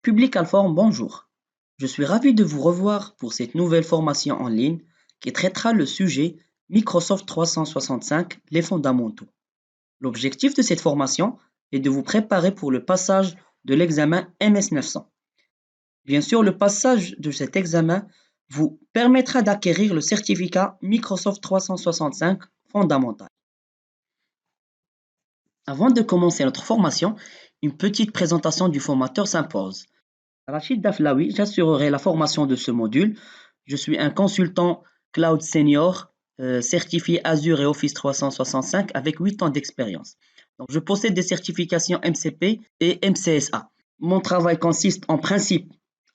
Public Alform, bonjour. Je suis ravi de vous revoir pour cette nouvelle formation en ligne qui traitera le sujet Microsoft 365, les fondamentaux. L'objectif de cette formation est de vous préparer pour le passage de l'examen MS900. Bien sûr, le passage de cet examen vous permettra d'acquérir le certificat Microsoft 365 fondamental. Avant de commencer notre formation, une petite présentation du formateur s'impose. Rachid Daflaoui, j'assurerai la formation de ce module. Je suis un consultant Cloud Senior certifié Azure et Office 365 avec 8 ans d'expérience. Donc, je possède des certifications MCP et MCSA. Mon travail consiste en principe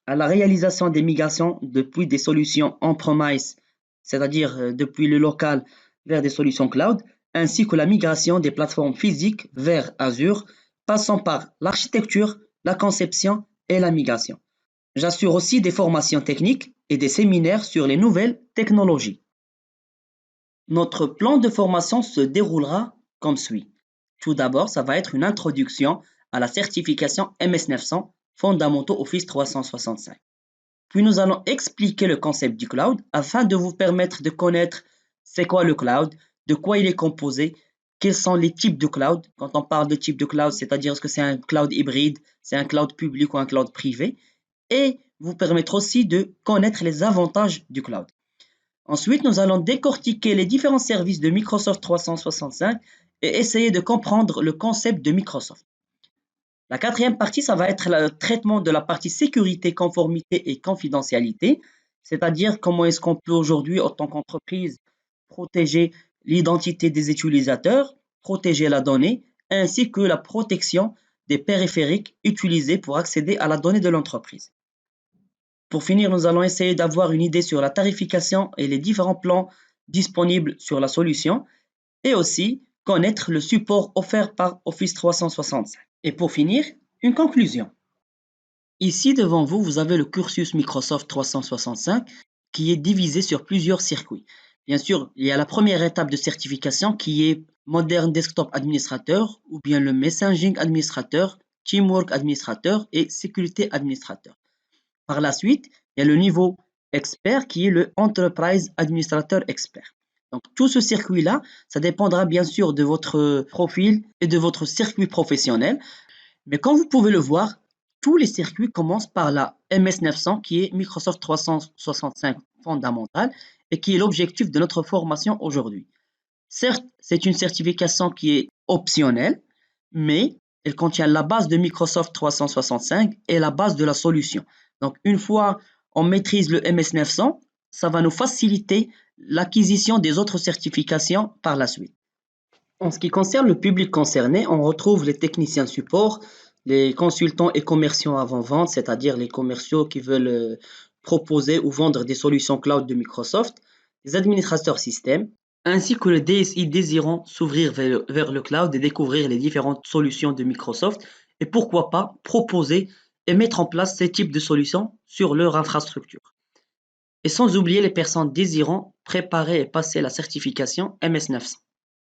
à la réalisation des migrations depuis des solutions on-premise, c'est-à-dire depuis le local vers des solutions cloud, ainsi que la migration des plateformes physiques vers Azure, passant par l'architecture, la conception et la migration. J'assure aussi des formations techniques et des séminaires sur les nouvelles technologies. Notre plan de formation se déroulera comme suit. Tout d'abord, ça va être une introduction à la certification MS900 fondamentaux Office 365. Puis nous allons expliquer le concept du cloud afin de vous permettre de connaître c'est quoi le cloud, de quoi il est composé, quels sont les types de cloud. Quand on parle de type de cloud, c'est-à-dire est-ce que c'est un cloud hybride, c'est un cloud public ou un cloud privé, et vous permettre aussi de connaître les avantages du cloud. Ensuite, nous allons décortiquer les différents services de Microsoft 365 et essayer de comprendre le concept de Microsoft. La quatrième partie, ça va être le traitement de la partie sécurité, conformité et confidentialité, c'est-à-dire comment est-ce qu'on peut aujourd'hui, en tant qu'entreprise, protéger l'identité des utilisateurs, protéger la donnée, ainsi que la protection des périphériques utilisés pour accéder à la donnée de l'entreprise. Pour finir, nous allons essayer d'avoir une idée sur la tarification et les différents plans disponibles sur la solution et aussi connaître le support offert par Office 365. Et pour finir, une conclusion. Ici devant vous, vous avez le cursus Microsoft 365 qui est divisé sur plusieurs circuits. Bien sûr, il y a la première étape de certification qui est Modern Desktop Administrateur ou bien le Messaging Administrateur, Teamwork Administrateur et Sécurité Administrateur. Par la suite, il y a le niveau expert qui est le Enterprise Administrateur Expert. Donc, tout ce circuit-là, ça dépendra bien sûr de votre profil et de votre circuit professionnel. Mais comme vous pouvez le voir, tous les circuits commencent par la MS900 qui est Microsoft 365 fondamentale et qui est l'objectif de notre formation aujourd'hui. Certes, c'est une certification qui est optionnelle, mais elle contient la base de Microsoft 365 et la base de la solution. Donc, une fois on maîtrise le MS900, ça va nous faciliter l'acquisition des autres certifications par la suite. En ce qui concerne le public concerné, on retrouve les techniciens support, les consultants et commerciaux avant-vente, c'est-à-dire les commerciaux qui veulent proposer ou vendre des solutions cloud de Microsoft, les administrateurs système, ainsi que les DSI désirant s'ouvrir vers le cloud et découvrir les différentes solutions de Microsoft et pourquoi pas proposer et mettre en place ces types de solutions sur leur infrastructure. Et sans oublier les personnes désirant préparer et passer la certification MS900.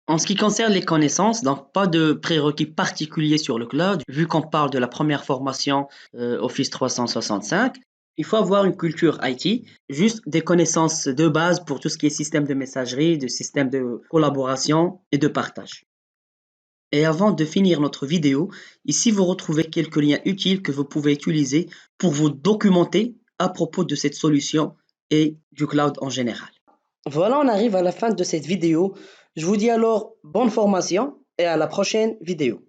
En ce qui concerne les connaissances, donc pas de prérequis particuliers sur le cloud, vu qu'on parle de la première formation Office 365. Il faut avoir une culture IT, juste des connaissances de base pour tout ce qui est système de messagerie, de système de collaboration et de partage. Et avant de finir notre vidéo, ici vous retrouvez quelques liens utiles que vous pouvez utiliser pour vous documenter à propos de cette solution et du cloud en général. Voilà, on arrive à la fin de cette vidéo. Je vous dis alors bonne formation et à la prochaine vidéo.